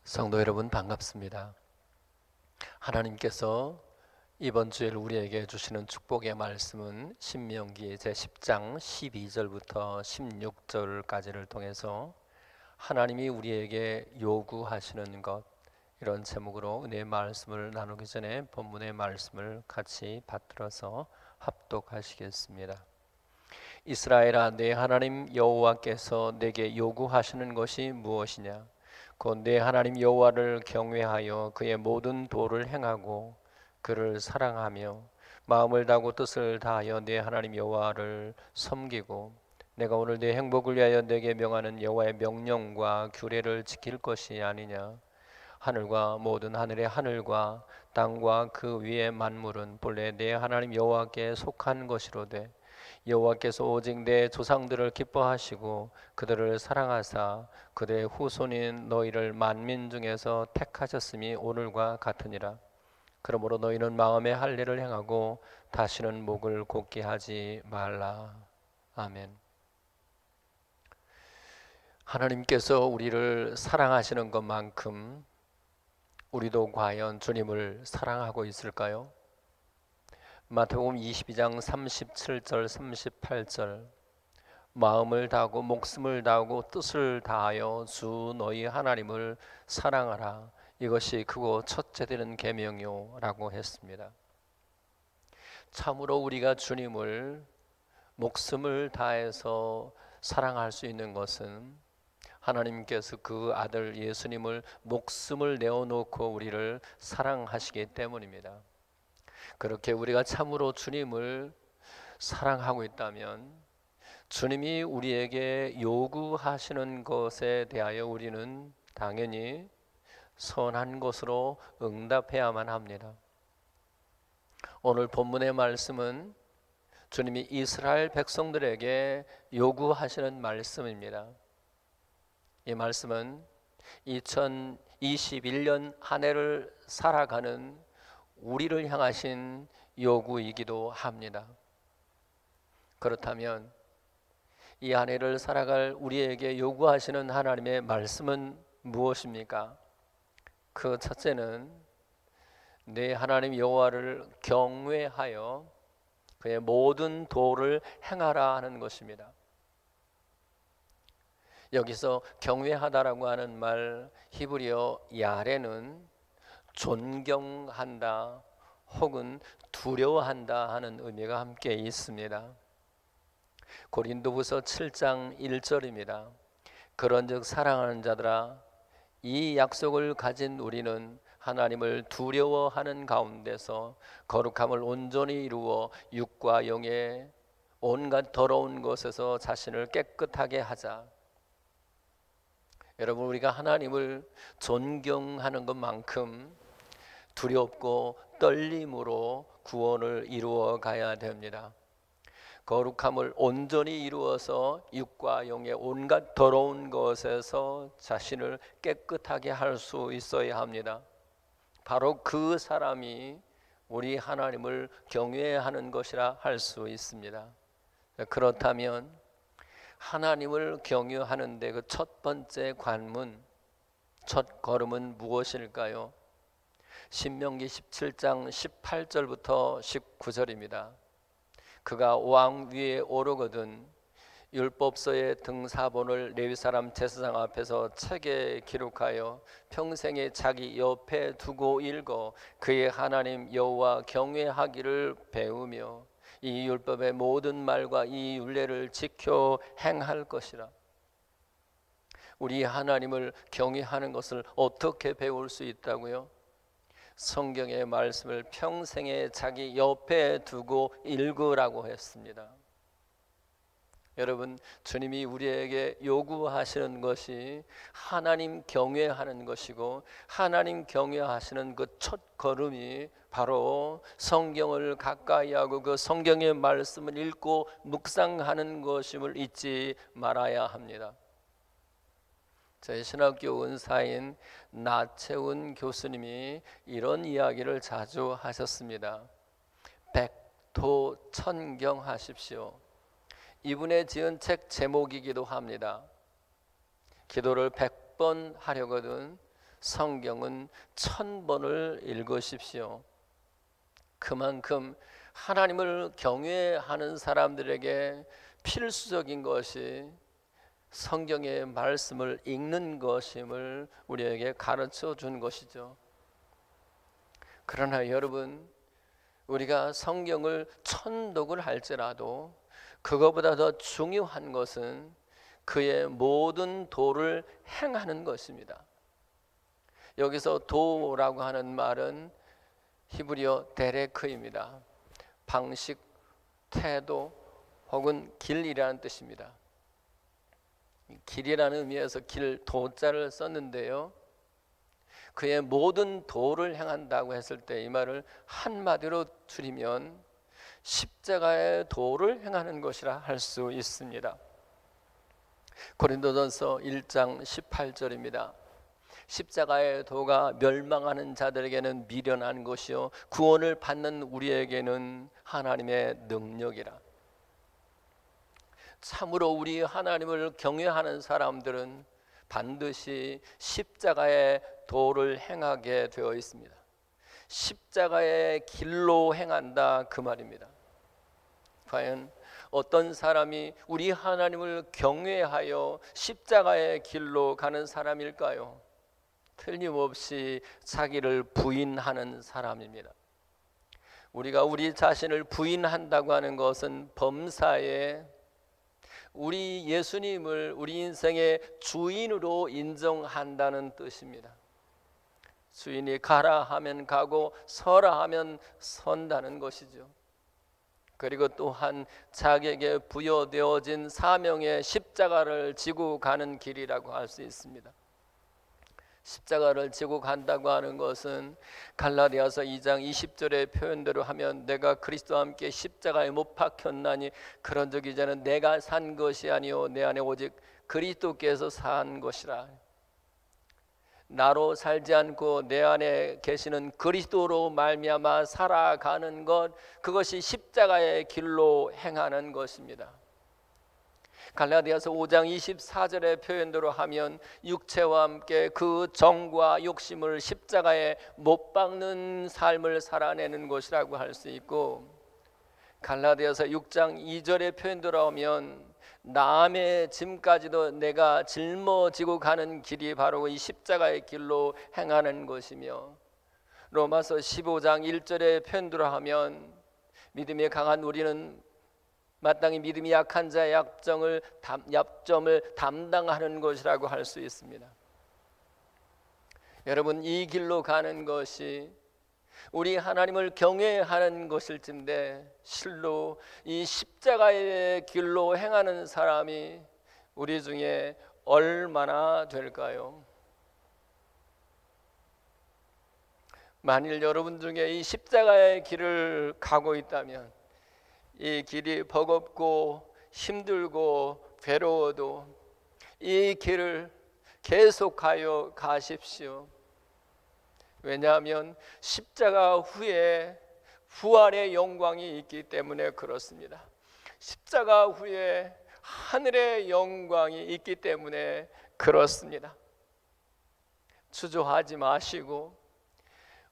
성도 여러분, 반갑습니다. 하나님께서 이번 주에 우리에게 주시는 축복의 말씀은 신명기 제10장 12절부터 16절까지를 통해서 하나님이 우리에게 요구하시는 것, 이런 제목으로 은혜의 말씀을 나누기 전에 본문의 말씀을 같이 받들어서 합독하시겠습니다. 이스라엘아, 내 하나님 여호와께서 내게 요구하시는 것이 무엇이냐? 곧 내 하나님 여호와를 경외하여 그의 모든 도를 행하고 그를 사랑하며 마음을 다하고 뜻을 다하여 내 하나님 여호와를 섬기고 내가 오늘 내 행복을 위하여 내게 명하는 여호와의 명령과 규례를 지킬 것이 아니냐? 하늘과 모든 하늘의 하늘과 땅과 그 위의 만물은 본래 내 하나님 여호와께 속한 것이로되 여호와께서 오직 내 조상들을 기뻐하시고 그들을 사랑하사 그들의 후손인 너희를 만민 중에서 택하셨음이 오늘과 같으니라. 그러므로 너희는 마음에 할례를 행하고 다시는 목을 곧게 하지 말라. 아멘. 하나님께서 우리를 사랑하시는 것만큼 우리도 과연 주님을 사랑하고 있을까요? 마태복음 22장 37절 38절 마음을 다하고 목숨을 다하고 뜻을 다하여 주 너희 하나님을 사랑하라. 이것이 크고 첫째 되는 계명이요 라고 했습니다. 참으로 우리가 주님을 목숨을 다해서 사랑할 수 있는 것은 하나님께서 그 아들 예수님을 목숨을 내어놓고 우리를 사랑하시기 때문입니다. 그렇게 우리가 참으로 주님을 사랑하고 있다면 주님이 우리에게 요구하시는 것에 대하여 우리는 당연히 선한 것으로 응답해야만 합니다. 오늘 본문의 말씀은 주님이 이스라엘 백성들에게 요구하시는 말씀입니다. 이 말씀은 2021년 한 해를 살아가는 우리를 향하신 요구이기도 합니다. 그렇다면 이 한 해를 살아갈 우리에게 요구하시는 하나님의 말씀은 무엇입니까? 그 첫째는 내 하나님 여호와를 경외하여 그의 모든 도를 행하라 하는 것입니다. 여기서 경외하다라고 하는 말 히브리어 야레는 존경한다 혹은 두려워한다 하는 의미가 함께 있습니다. 고린도후서 7장 1절입니다. 그런즉 사랑하는 자들아, 이 약속을 가진 우리는 하나님을 두려워하는 가운데서 거룩함을 온전히 이루어 육과 영의 온갖 더러운 것에서 자신을 깨끗하게 하자. 여러분, 우리가 하나님을 존경하는 것만큼 두렵고 떨림으로 구원을 이루어 가야 됩니다. 거룩함을 온전히 이루어서 육과 영의 온갖 더러운 것에서 자신을 깨끗하게 할 수 있어야 합니다. 바로 그 사람이 우리 하나님을 경외하는 것이라 할 수 있습니다. 그렇다면 하나님을 경외하는데 그 첫 번째 관문, 첫 걸음은 무엇일까요? 신명기 17장 18절부터 19절입니다. 그가 왕 위에 오르거든 율법서의 등사본을 레위 사람 제사장 앞에서 책에 기록하여 평생에 자기 옆에 두고 읽어 그의 하나님 여호와 경외하기를 배우며 이 율법의 모든 말과 이 율례를 지켜 행할 것이라. 우리 하나님을 경외하는 것을 어떻게 배울 수 있다고요? 성경의 말씀을 평생에 자기 옆에 두고 읽으라고 했습니다. 여러분, 주님이 우리에게 요구하시는 것이 하나님 경외하는 것이고, 하나님 경외하시는 그 첫 걸음이 바로 성경을 가까이 하고 그 성경의 말씀을 읽고 묵상하는 것임을 잊지 말아야 합니다. 저희 신학교 은사인 나채훈 교수님이 이런 이야기를 자주 하셨습니다. 백토천경하십시오. 이분의 지은 책 제목이기도 합니다. 기도를 100번 하려거든 성경은 1000번을 읽으십시오. 그만큼 하나님을 경외하는 사람들에게 필수적인 것이 성경의 말씀을 읽는 것임을 우리에게 가르쳐 준 것이죠. 그러나 여러분, 우리가 성경을 천독을 할지라도 그것보다 더 중요한 것은 그의 모든 도를 행하는 것입니다. 여기서 도라고 하는 말은 히브리어 데레크입니다. 방식, 태도 혹은 길이라는 뜻입니다. 길이라는 의미에서 길 도자를 썼는데요, 그의 모든 도를 행한다고 했을 때 이 말을 한마디로 줄이면 십자가의 도를 행하는 것이라 할 수 있습니다. 고린도전서 1장 18절입니다. 십자가의 도가 멸망하는 자들에게는 미련한 것이요 구원을 받는 우리에게는 하나님의 능력이라. 참으로 우리 하나님을 경외하는 사람들은 반드시 십자가의 도를 행하게 되어 있습니다. 십자가의 길로 행한다, 그 말입니다. 과연 어떤 사람이 우리 하나님을 경외하여 십자가의 길로 가는 사람일까요? 틀림없이 자기를 부인하는 사람입니다. 우리가 우리 자신을 부인한다고 하는 것은 범사에 우리 예수님을 우리 인생의 주인으로 인정한다는 뜻입니다. 주인이 가라 하면 가고 서라 하면 선다는 것이죠. 그리고 또한 자기에게 부여되어진 사명의 십자가를 지고 가는 길이라고 할 수 있습니다. 십자가를 지고 간다고 하는 것은 갈라디아서 2장 20절의 표현대로 하면 내가 그리스도와 함께 십자가에 못 박혔나니 그런 적 이제는 내가 산 것이 아니요 내 안에 오직 그리스도께서 산 것이라. 나로 살지 않고 내 안에 계시는 그리스도로 말미암아 살아가는 것, 그것이 십자가의 길로 행하는 것입니다. 갈라디아서 5장 24절의 표현대로 하면 육체와 함께 그 정과 욕심을 십자가에 못 박는 삶을 살아내는 것이라고 할 수 있고, 갈라디아서 6장 2절의 표현대로 하면 남의 짐까지도 내가 짊어지고 가는 길이 바로 이 십자가의 길로 행하는 것이며, 로마서 15장 1절의 표현대로 하면 믿음이 강한 우리는 마땅히 믿음이 약한 자의 약점을 담당하는 것이라고 할 수 있습니다. 여러분, 이 길로 가는 것이 우리 하나님을 경외하는 것일진데 실로 이 십자가의 길로 행하는 사람이 우리 중에 얼마나 될까요? 만일 여러분 중에 이 십자가의 길을 가고 있다면 이 길이 버겁고 힘들고 괴로워도 이 길을 계속하여 가십시오. 왜냐하면 십자가 후에 부활의 영광이 있기 때문에 그렇습니다. 십자가 후에 하늘의 영광이 있기 때문에 그렇습니다. 주저하지 마시고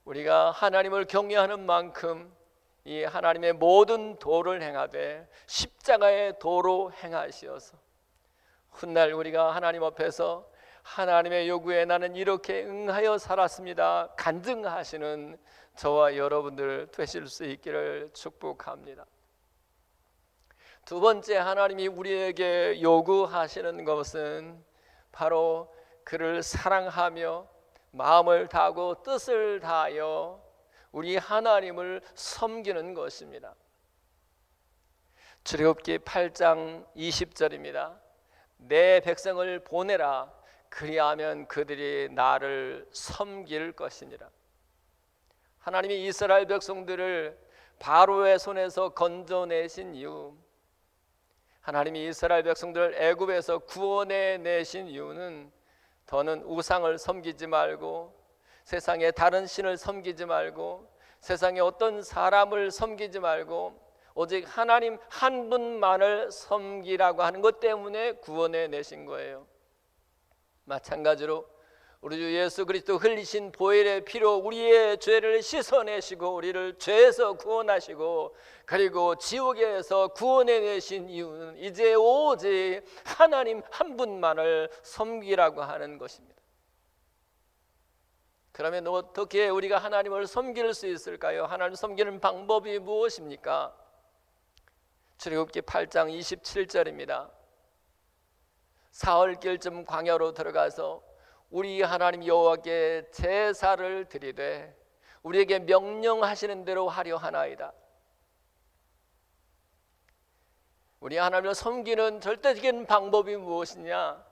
우리가 하나님을 경외하는 만큼 이 하나님의 모든 도를 행하되 십자가의 도로 행하시어서 훗날 우리가 하나님 앞에서 하나님의 요구에 나는 이렇게 응하여 살았습니다 간증하시는 저와 여러분들 되실 수 있기를 축복합니다. 두 번째, 하나님이 우리에게 요구하시는 것은 바로 그를 사랑하며 마음을 다하고 뜻을 다하여 우리 하나님을 섬기는 것입니다. 출애굽기 8장 20절입니다. 내 백성을 보내라. 그리하면 그들이 나를 섬길 것이니라. 하나님이 이스라엘 백성들을 바로의 손에서 건져내신 이유, 하나님이 이스라엘 백성들을 애굽에서 구원해 내신 이유는 더는 우상을 섬기지 말고, 세상의 다른 신을 섬기지 말고, 세상의 어떤 사람을 섬기지 말고 오직 하나님 한 분만을 섬기라고 하는 것 때문에 구원해 내신 거예요. 마찬가지로 우리 주 예수 그리스도 흘리신 보혈의 피로 우리의 죄를 씻어내시고 우리를 죄에서 구원하시고 그리고 지옥에서 구원해 내신 이유는 이제 오직 하나님 한 분만을 섬기라고 하는 것입니다. 그러면 어떻게 우리가 하나님을 섬길 수 있을까요? 하나님 섬기는 방법이 무엇입니까? 출애굽기 8장 27절입니다. 사흘길쯤 광야로 들어가서 우리 하나님 여호와께 제사를 드리되 우리에게 명령하시는 대로 하려 하나이다. 우리 하나님을 섬기는 절대적인 방법이 무엇이냐?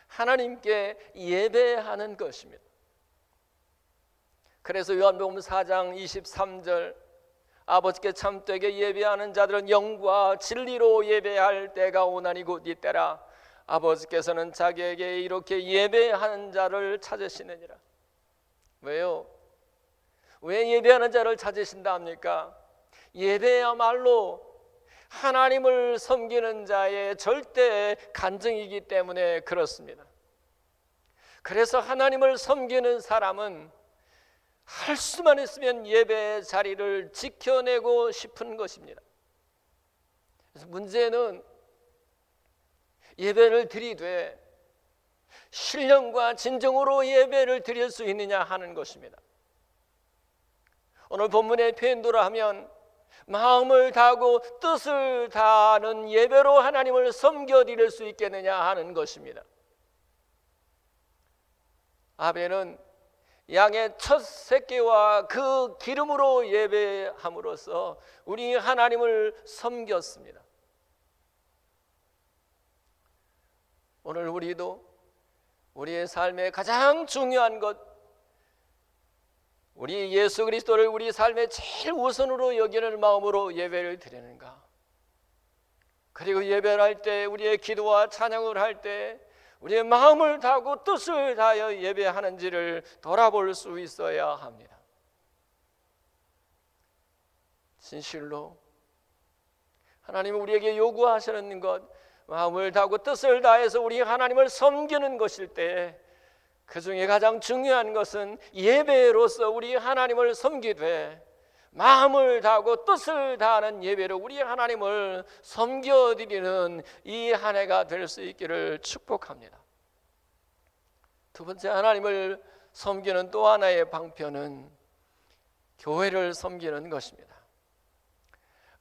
하나님께 예배하는 것입니다. 그래서 요한복음 4장 23절 아버지께 참되게 예배하는 자들은 영과 진리로 예배할 때가 오나니 곧 이때라. 아버지께서는 자기에게 이렇게 예배하는 자를 찾으시느니라. 왜요? 왜 예배하는 자를 찾으신다 합니까? 예배야말로 하나님을 섬기는 자의 절대 간증이기 때문에 그렇습니다. 그래서 하나님을 섬기는 사람은 할 수만 있으면 예배 자리를 지켜내고 싶은 것입니다. 그래서 문제는 예배를 드리되 신령과 진정으로 예배를 드릴 수 있느냐 하는 것입니다. 오늘 본문의 표현대로 하면 마음을 다하고 뜻을 다하는 예배로 하나님을 섬겨드릴 수 있겠느냐 하는 것입니다. 아벨은 양의 첫 새끼와 그 기름으로 예배함으로써 우리 하나님을 섬겼습니다. 오늘 우리도 우리의 삶의 가장 중요한 것, 우리 예수 그리스도를 우리 삶의 제일 우선으로 여기는 마음으로 예배를 드리는가? 그리고 예배를 할 때 우리의 기도와 찬양을 할 때 우리의 마음을 다하고 뜻을 다하여 예배하는지를 돌아볼 수 있어야 합니다. 진실로 하나님이 우리에게 요구하시는 것, 마음을 다하고 뜻을 다해서 우리 하나님을 섬기는 것일 때 그 중에 가장 중요한 것은 예배로서 우리 하나님을 섬기되 마음을 다하고 뜻을 다하는 예배로 우리 하나님을 섬겨드리는 이 한 해가 될 수 있기를 축복합니다. 두 번째, 하나님을 섬기는 또 하나의 방편은 교회를 섬기는 것입니다.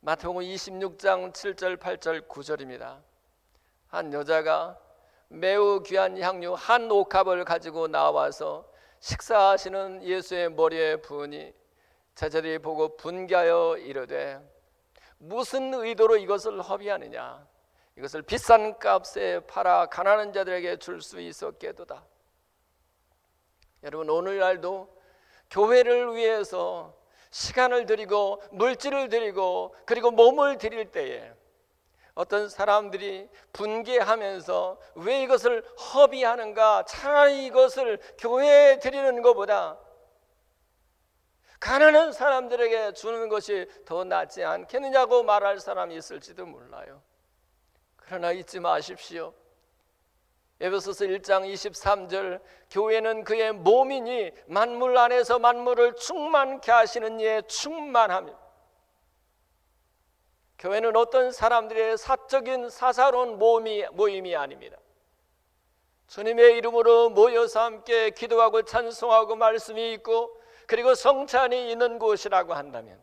마태복음 26장 7절 8절 9절입니다. 한 여자가 매우 귀한 향유 한 옥합을 가지고 나와서 식사하시는 예수의 머리에 부으니 제자들이 보고 분개하여 이르되 무슨 의도로 이것을 허비하느냐? 이것을 비싼 값에 팔아 가난한 자들에게 줄 수 있었겠도다. 여러분, 오늘날도 교회를 위해서 시간을 드리고 물질을 드리고 그리고 몸을 드릴 때에 어떤 사람들이 분개하면서 왜 이것을 허비하는가? 차라리 이것을 교회에 드리는 것보다 가난한 사람들에게 주는 것이 더 낫지 않겠느냐고 말할 사람이 있을지도 몰라요. 그러나 잊지 마십시오. 에베소서 1장 23절 교회는 그의 몸이니 만물 안에서 만물을 충만케 하시는 이의 충만함입니다. 교회는 어떤 사람들의 사적인 사사로운 모임이 아닙니다. 주님의 이름으로 모여서 함께 기도하고 찬송하고 말씀이 있고 그리고 성찬이 있는 곳이라고 한다면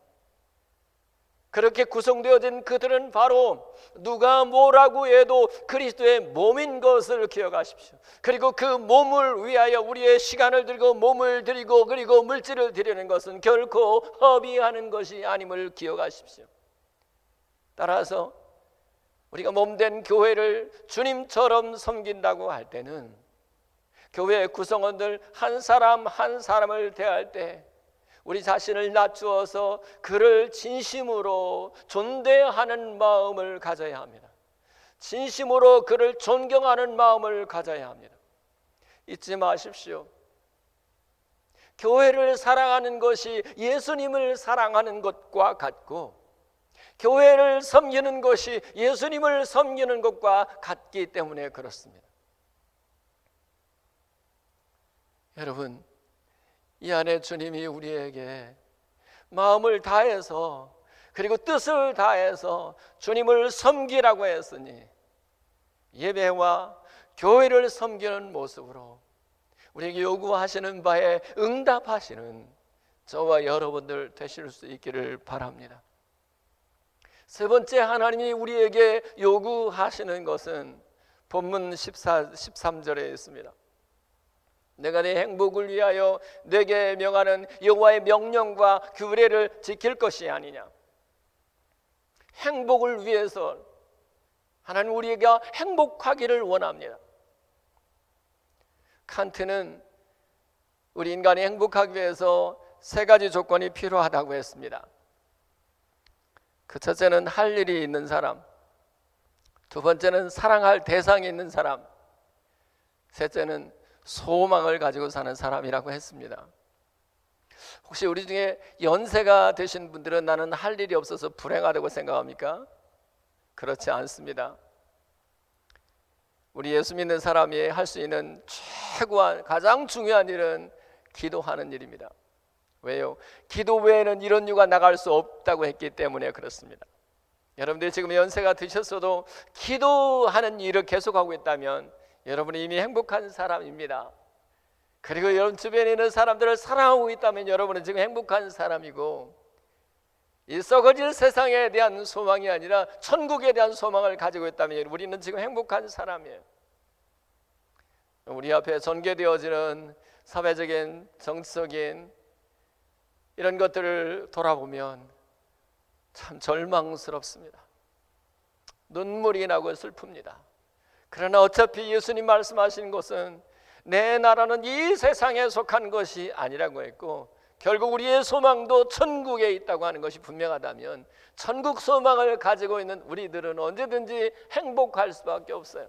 그렇게 구성되어진 그들은 바로 누가 뭐라고 해도 그리스도의 몸인 것을 기억하십시오. 그리고 그 몸을 위하여 우리의 시간을 들이고 몸을 드리고 그리고 물질을 드리는 것은 결코 허비하는 것이 아님을 기억하십시오. 따라서 우리가 몸된 교회를 주님처럼 섬긴다고 할 때는 교회 구성원들 한 사람 한 사람을 대할 때 우리 자신을 낮추어서 그를 진심으로 존대하는 마음을 가져야 합니다. 진심으로 그를 존경하는 마음을 가져야 합니다. 잊지 마십시오. 교회를 사랑하는 것이 예수님을 사랑하는 것과 같고, 교회를 섬기는 것이 예수님을 섬기는 것과 같기 때문에 그렇습니다. 여러분, 이 안에 주님이 우리에게 마음을 다해서 그리고 뜻을 다해서 주님을 섬기라고 했으니, 예배와 교회를 섬기는 모습으로 우리에게 요구하시는 바에 응답하시는 저와 여러분들 되실 수 있기를 바랍니다. 세 번째, 하나님이 우리에게 요구하시는 것은 본문 13절에 있습니다. 내가 네 행복을 위하여 내게 명하는 여호와의 명령과 규례를 지킬 것이 아니냐. 행복을 위해서 하나님 우리가 행복하기를 원합니다. 칸트는 우리 인간이 행복하기 위해서 세 가지 조건이 필요하다고 했습니다. 그 첫째는 할 일이 있는 사람, 두 번째는 사랑할 대상이 있는 사람, 셋째는 소망을 가지고 사는 사람이라고 했습니다. 혹시 우리 중에 연세가 되신 분들은 나는 할 일이 없어서 불행하다고 생각합니까? 그렇지 않습니다. 우리 예수 믿는 사람이 할 수 있는 최고한 가장 중요한 일은 기도하는 일입니다. 왜요? 기도 외에는 이런 유가 나갈 수 없다고 했기 때문에 그렇습니다. 여러분들이 지금 연세가 드셨어도 기도하는 일을 계속하고 있다면 여러분이 이미 행복한 사람입니다. 그리고 여러분 주변에 있는 사람들을 사랑하고 있다면 여러분은 지금 행복한 사람이고, 이 썩어질 세상에 대한 소망이 아니라 천국에 대한 소망을 가지고 있다면 우리는 지금 행복한 사람이에요. 우리 앞에 전개되어지는 사회적인, 정치적인 이런 것들을 돌아보면 참 절망스럽습니다. 눈물이 나고 슬픕니다. 그러나 어차피 예수님 말씀하신 것은 내 나라는 이 세상에 속한 것이 아니라고 했고, 결국 우리의 소망도 천국에 있다고 하는 것이 분명하다면 천국 소망을 가지고 있는 우리들은 언제든지 행복할 수밖에 없어요.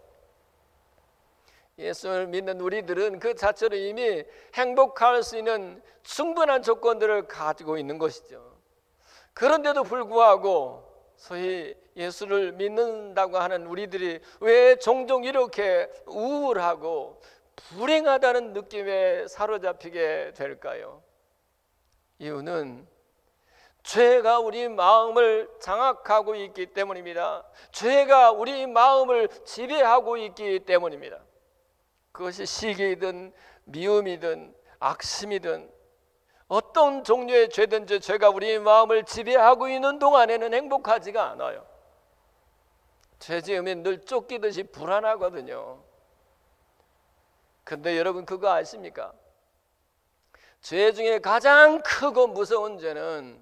예수를 믿는 우리들은 그 자체로 이미 행복할 수 있는 충분한 조건들을 가지고 있는 것이죠. 그런데도 불구하고 소위 예수를 믿는다고 하는 우리들이 왜 종종 이렇게 우울하고 불행하다는 느낌에 사로잡히게 될까요? 이유는 죄가 우리 마음을 장악하고 있기 때문입니다. 죄가 우리 마음을 지배하고 있기 때문입니다. 그것이 시기이든 미움이든 악심이든 어떤 종류의 죄든지 죄가 우리 마음을 지배하고 있는 동안에는 행복하지가 않아요. 죄 지으면 늘 쫓기듯이 불안하거든요. 근데 여러분 그거 아십니까? 죄 중에 가장 크고 무서운 죄는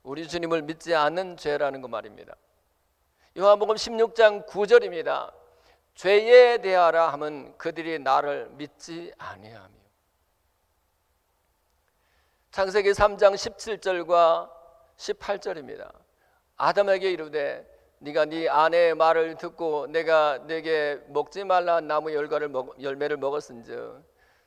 우리 주님을 믿지 않는 죄라는 거 말입니다. 요한복음 16장 9절입니다. 죄에 대하라 하면 그들이 나를 믿지 아니하며. 창세기 3장 17절과 18절입니다. 아담에게 이르되 네가 네 아내의 말을 듣고 내가 네게 먹지 말라 나무 열매를 먹었은즉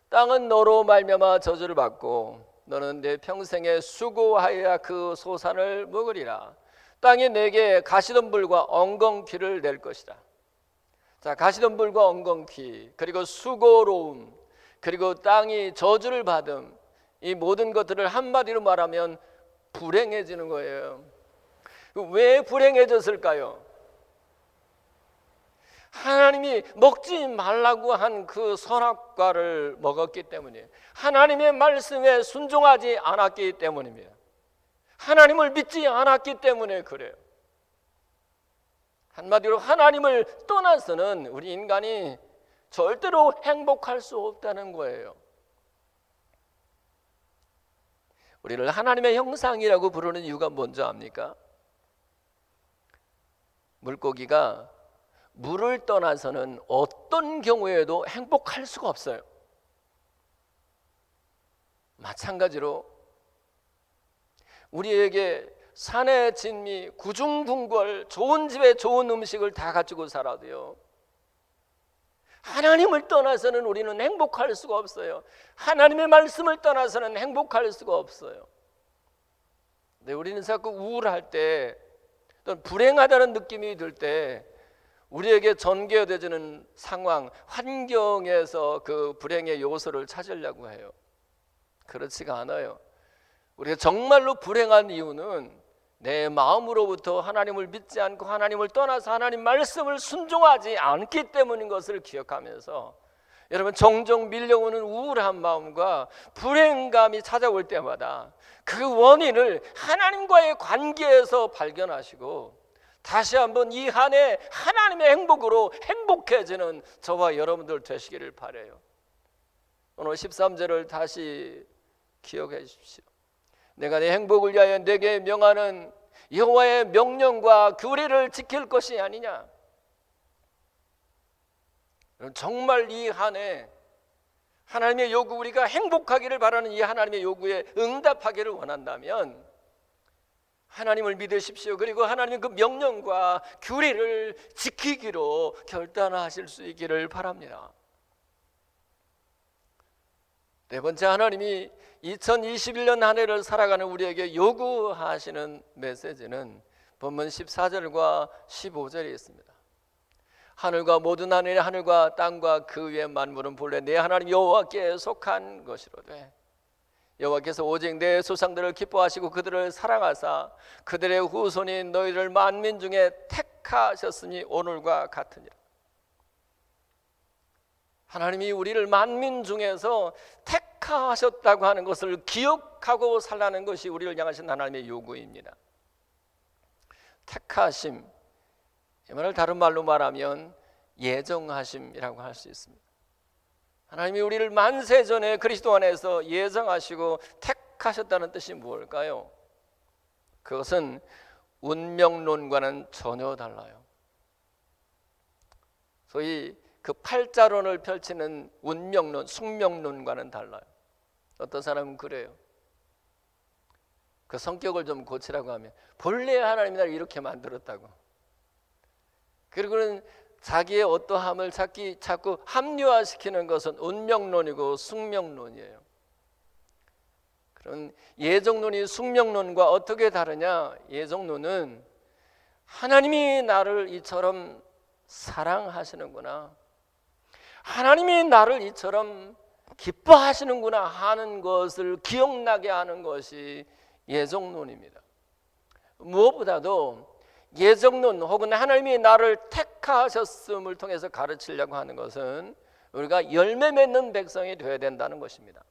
땅은 너로 말미암아 저주를 받고 너는 내 평생에 수고하여야 그 소산을 먹으리라. 땅이 내게 가시덤불과 엉겅퀴를 낼 것이다. 자, 가시덤불과 엉겅퀴, 그리고 수고로움, 그리고 땅이 저주를 받음, 이 모든 것들을 한마디로 말하면 불행해지는 거예요. 왜 불행해졌을까요? 하나님이 먹지 말라고 한 그 선악과를 먹었기 때문이에요. 하나님의 말씀에 순종하지 않았기 때문입니다. 하나님을 믿지 않았기 때문에 그래요. 한마디로 하나님을 떠나서는 우리 인간이 절대로 행복할 수 없다는 거예요. 우리를 하나님의 형상이라고 부르는 이유가 뭔지 압니까? 물고기가 물을 떠나서는 어떤 경우에도 행복할 수가 없어요. 마찬가지로 우리에게 산의 진미, 구중궁궐, 좋은 집에 좋은 음식을 다 가지고 살아도요, 하나님을 떠나서는 우리는 행복할 수가 없어요. 하나님의 말씀을 떠나서는 행복할 수가 없어요. 근데 우리는 자꾸 우울할 때, 또는 불행하다는 느낌이 들 때 우리에게 전개되어지는 상황, 환경에서 그 불행의 요소를 찾으려고 해요. 그렇지가 않아요. 우리가 정말로 불행한 이유는 내 마음으로부터 하나님을 믿지 않고 하나님을 떠나서 하나님 말씀을 순종하지 않기 때문인 것을 기억하면서, 여러분, 종종 밀려오는 우울한 마음과 불행감이 찾아올 때마다 그 원인을 하나님과의 관계에서 발견하시고 다시 한번 이 한 해 하나님의 행복으로 행복해지는 저와 여러분들 되시기를 바라요. 오늘 13절을 다시 기억해 주십시오. 내가 내 행복을 위하여 내게 명하는 여호와의 명령과 규례를 지킬 것이 아니냐. 정말 이 한 해 하나님의 요구, 우리가 행복하기를 바라는 이 하나님의 요구에 응답하기를 원한다면 하나님을 믿으십시오. 그리고 하나님의 그 명령과 규례를 지키기로 결단하실 수 있기를 바랍니다. 네 번째, 하나님이 2021년 한 해를 살아가는 우리에게 요구하시는 메시지는 본문 14절과 15절에 있습니다. 하늘과 모든 하늘의 하늘과 땅과 그 위의 만물은 본래 내 하나님 여호와께 속한 것이로되 여호와께서 오직 내 조상들을 기뻐하시고 그들을 사랑하사 그들의 후손인 너희를 만민 중에 택하셨으니 오늘과 같으니라. 하나님이 우리를 만민 중에서 택하셨다고 하는 것을 기억하고 살라는 것이 우리를 향하신 하나님의 요구입니다. 택하심, 이 말을 다른 말로 말하면 예정하심이라고 할 수 있습니다. 하나님이 우리를 만세전에 그리스도 안에서 예정하시고 택하셨다는 뜻이 무엇일까요? 그것은 운명론과는 전혀 달라요. 소위 그 팔자론을 펼치는 운명론, 숙명론과는 달라요. 어떤 사람은 그래요. 그 성격을 좀 고치라고 하면 본래 하나님이 나를 이렇게 만들었다고. 그리고는 자기의 어떠함을 자꾸 합리화시키는 것은 운명론이고 숙명론이에요. 그런 예정론이 숙명론과 어떻게 다르냐? 예정론은 하나님이 나를 이처럼 사랑하시는구나, 하나님이 나를 이처럼 기뻐하시는구나 하는 것을 기억나게 하는 것이 예정론입니다. 무엇보다도 예정론 혹은 하나님이 나를 택하셨음을 통해서 가르치려고 하는 것은 우리가 열매 맺는 백성이 되어야 된다는 것입니다.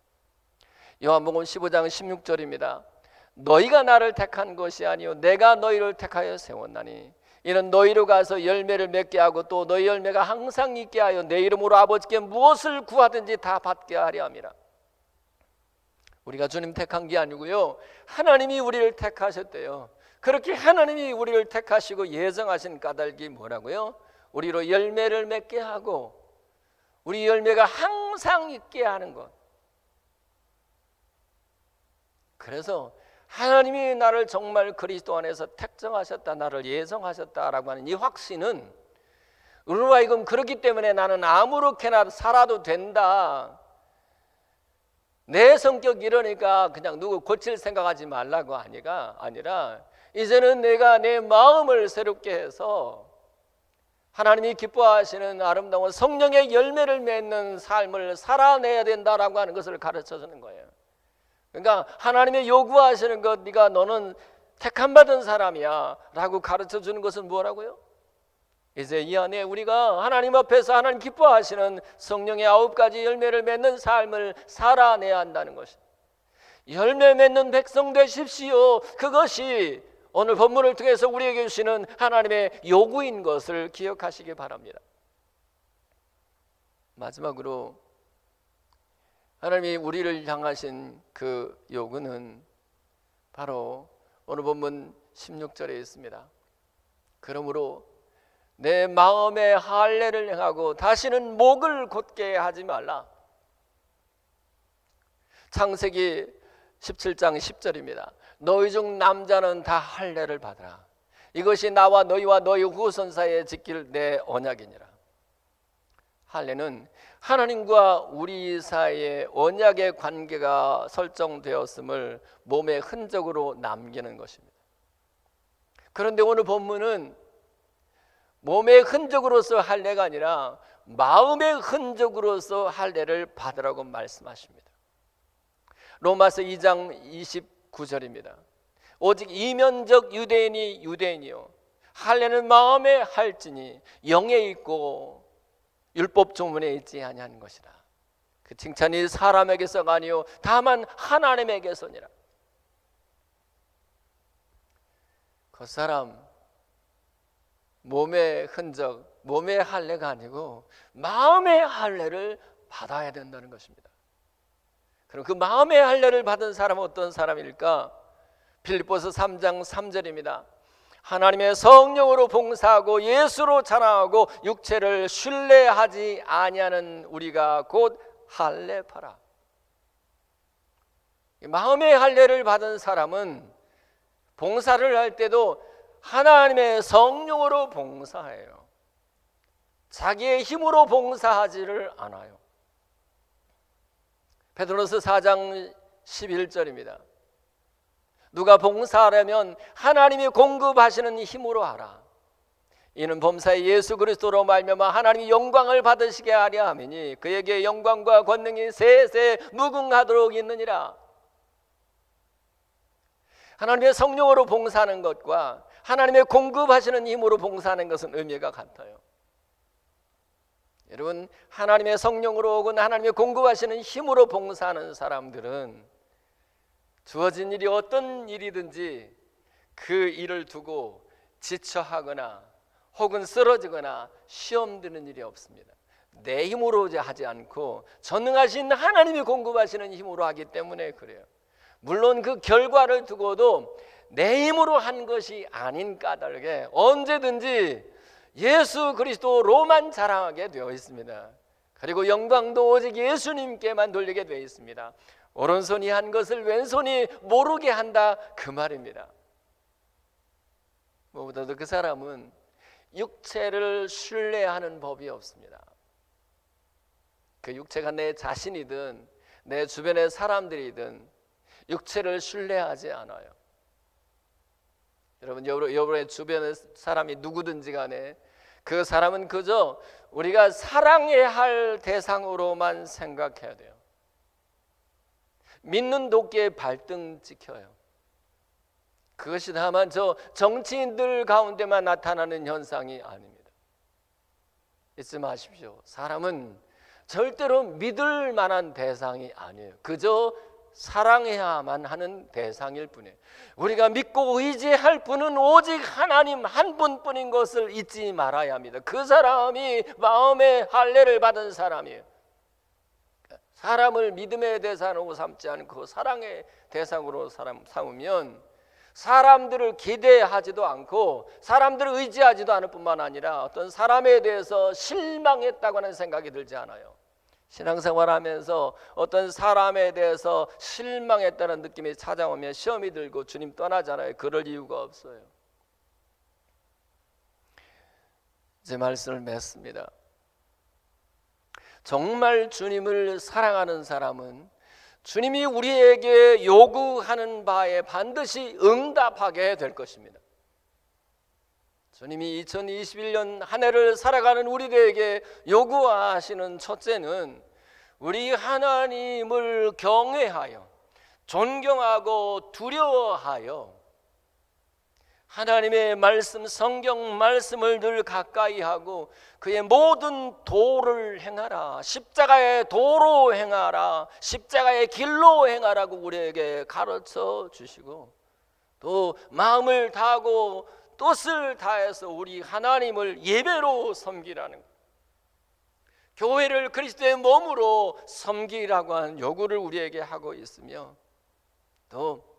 요한복음 15장 16절입니다. 너희가 나를 택한 것이 아니요 내가 너희를 택하여 세웠나니 이는 너희로 가서 열매를 맺게 하고 또 너희 열매가 항상 있게 하여 내 이름으로 아버지께 무엇을 구하든지 다 받게 하려 함이라. 우리가 주님 택한 게 아니고요, 하나님이 우리를 택하셨대요. 그렇게 하나님이 우리를 택하시고 예정하신 까닭이 뭐라고요? 우리로 열매를 맺게 하고 우리 열매가 항상 있게 하는 것. 그래서 하나님이 나를 정말 그리스도 안에서 택정하셨다, 나를 예정하셨다라고 하는 이 확신은 우리로 하여금 그렇기 때문에 나는 아무렇게나 살아도 된다, 내 성격 이러니까 그냥 누구 고칠 생각하지 말라고 아니라 이제는 내가 내 마음을 새롭게 해서 하나님이 기뻐하시는 아름다운 성령의 열매를 맺는 삶을 살아내야 된다라고 하는 것을 가르쳐 주는 거예요. 그러니까 하나님의 요구하시는 것, 너는 택함받은 사람이야 라고 가르쳐 주는 것은 뭐라고요? 이제 이 안에 우리가 하나님 앞에서 하나님 기뻐하시는 성령의 9가지 열매를 맺는 삶을 살아내야 한다는 것입니다. 열매 맺는 백성 되십시오. 그것이 오늘 본문을 통해서 우리에게 주시는 하나님의 요구인 것을 기억하시기 바랍니다. 마지막으로 하나님이 우리를 향하신 그 요구는 바로 오늘 본문 16절에 있습니다. 그러므로 내 마음에 할례를 행하고 다시는 목을 곧게 하지 말라. 창세기 17장 10절입니다. 너희 중 남자는 다 할례를 받으라. 이것이 나와 너희와 너희 후손 사이에 지킬 내 언약이니라. 할례는 하나님과 우리 사이에 언약의 관계가 설정되었음을 몸의 흔적으로 남기는 것입니다. 그런데 오늘 본문은 몸의 흔적으로서 할례가 아니라 마음의 흔적으로서 할례를 받으라고 말씀하십니다. 로마서 2장 29절입니다. 오직 이면적 유대인이 유대인이요 할례는 마음에 할지니 영에 있고 율법 조문에 있지 아니하는 것이라. 그 칭찬이 사람에게서가 아니요 다만 하나님에게서니라. 그 사람 몸의 흔적, 몸의 할례가 아니고 마음의 할례를 받아야 된다는 것입니다. 그럼 그 마음의 할례를 받은 사람은 어떤 사람일까? 빌립보서 3장 3절입니다. 하나님의 성령으로 봉사하고 예수로 자랑하고 육체를 신뢰하지 아니하는 우리가 곧 할례파라. 마음의 할례를 받은 사람은 봉사를 할 때도 하나님의 성령으로 봉사해요. 자기의 힘으로 봉사하지를 않아요. 베드로서 4장 11절입니다. 누가 봉사하려면 하나님이 공급하시는 힘으로 하라. 이는 범사의 예수 그리스도로 말미암아 하나님이 영광을 받으시게 하려 함이니 그에게 영광과 권능이 세세 무궁하도록 있느니라. 하나님의 성령으로 봉사하는 것과 하나님의 공급하시는 힘으로 봉사하는 것은 의미가 같아요. 여러분, 하나님의 성령으로 혹은 하나님의 공급하시는 힘으로 봉사하는 사람들은 주어진 일이 어떤 일이든지 그 일을 두고 지쳐하거나 혹은 쓰러지거나 시험 드는 일이 없습니다. 내 힘으로 하지 않고 전능하신 하나님이 공급하시는 힘으로 하기 때문에 그래요. 물론 그 결과를 두고도 내 힘으로 한 것이 아닌 까닭에 언제든지 예수 그리스도로만 자랑하게 되어 있습니다. 그리고 영광도 오직 예수님께만 돌리게 되어 있습니다. 오른손이 한 것을 왼손이 모르게 한다 그 말입니다. 무엇보다도 그 사람은 육체를 신뢰하는 법이 없습니다. 그 육체가 내 자신이든 내 주변의 사람들이든 육체를 신뢰하지 않아요. 여러분, 여러분의 주변의 사람이 누구든지 간에 그 사람은 그저 우리가 사랑해야 할 대상으로만 생각해야 돼요. 믿는 도끼에 발등 찍혀요. 그것이 다만 저 정치인들 가운데만 나타나는 현상이 아닙니다. 잊지 마십시오. 사람은 절대로 믿을 만한 대상이 아니에요. 그저 사랑해야만 하는 대상일 뿐이에요. 우리가 믿고 의지할 분은 오직 하나님 한 분뿐인 것을 잊지 말아야 합니다. 그 사람이 마음의 할례를 받은 사람이에요. 사람을 믿음의 대상으로 삼지 않고 사랑의 대상으로 삼으면 사람들을 기대하지도 않고 사람들을 의지하지도 않을 뿐만 아니라 어떤 사람에 대해서 실망했다고 하는 생각이 들지 않아요. 신앙생활하면서 어떤 사람에 대해서 실망했다는 느낌이 찾아오면 시험이 들고 주님 떠나잖아요. 그럴 이유가 없어요. 제 말씀을 맺습니다. 정말 주님을 사랑하는 사람은 주님이 우리에게 요구하는 바에 반드시 응답하게 될 것입니다. 주님이 2021년 한 해를 살아가는 우리들에게 요구하시는 첫째는 우리 하나님을 경외하여 존경하고 두려워하여 하나님의 말씀, 성경 말씀을 늘 가까이 하고 그의 모든 도를 행하라, 십자가의 도로 행하라, 십자가의 길로 행하라고 우리에게 가르쳐 주시고 또 마음을 다하고 뜻을 다해서 우리 하나님을 예배로 섬기라는 것, 교회를 그리스도의 몸으로 섬기라고 하는 요구를 우리에게 하고 있으며 또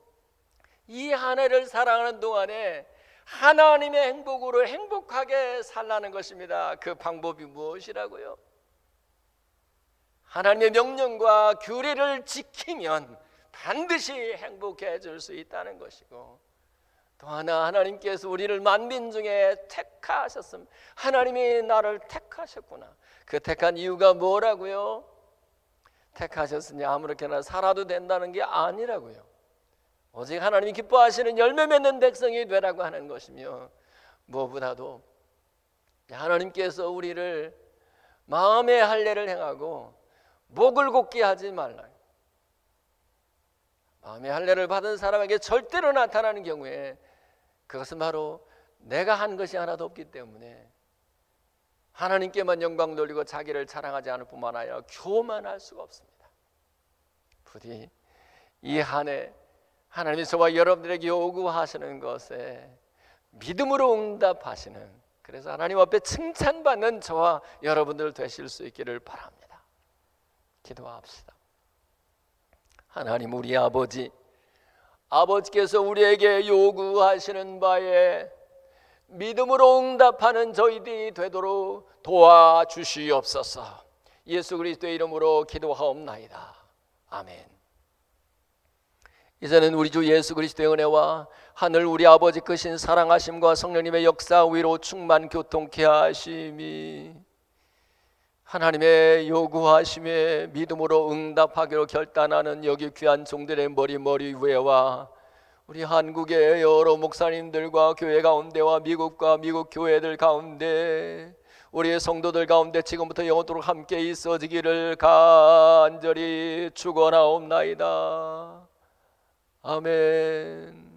이 한 해를 살아가는 동안에 하나님의 행복으로 행복하게 살라는 것입니다. 그 방법이 무엇이라고요? 하나님의 명령과 규례를 지키면 반드시 행복해질 수 있다는 것이고, 또 하나 하나님께서 우리를 만민 중에 택하셨습니다. 하나님이 나를 택하셨구나. 그 택한 이유가 뭐라고요? 택하셨으니 아무렇게나 살아도 된다는 게 아니라고요. 오직 하나님이 기뻐하시는 열매 맺는 백성이 되라고 하는 것이며, 무엇보다도 하나님께서 우리를 마음의 할례를 행하고 목을 곱게 하지 말라. 마음의 할례를 받은 사람에게 절대로 나타나는 경우에 그것은 바로 내가 한 것이 하나도 없기 때문에 하나님께만 영광 돌리고 자기를 자랑하지 않을 뿐만 아니라 교만할 수가 없습니다. 부디 이 한 해 하나님이 저와 여러분들에게 요구하시는 것에 믿음으로 응답하시는, 그래서 하나님 앞에 칭찬받는 저와 여러분들 되실 수 있기를 바랍니다. 기도합시다. 하나님, 우리 아버지께서 우리에게 요구하시는 바에 믿음으로 응답하는 저희들이 되도록 도와주시옵소서. 예수 그리스도의 이름으로 기도하옵나이다. 아멘. 이제는 우리 주 예수 그리스도의 은혜와 하늘 우리 아버지 크신 사랑하심과 성령님의 역사 위로 충만 교통케 하심이, 하나님의 요구하심에 믿음으로 응답하기로 결단하는 여기 귀한 종들의 머리 위에와 우리 한국의 여러 목사님들과 교회 가운데와 미국과 미국 교회들 가운데 우리의 성도들 가운데 지금부터 영원토록 함께 있어지기를 간절히 축원하옵나이다. 아멘.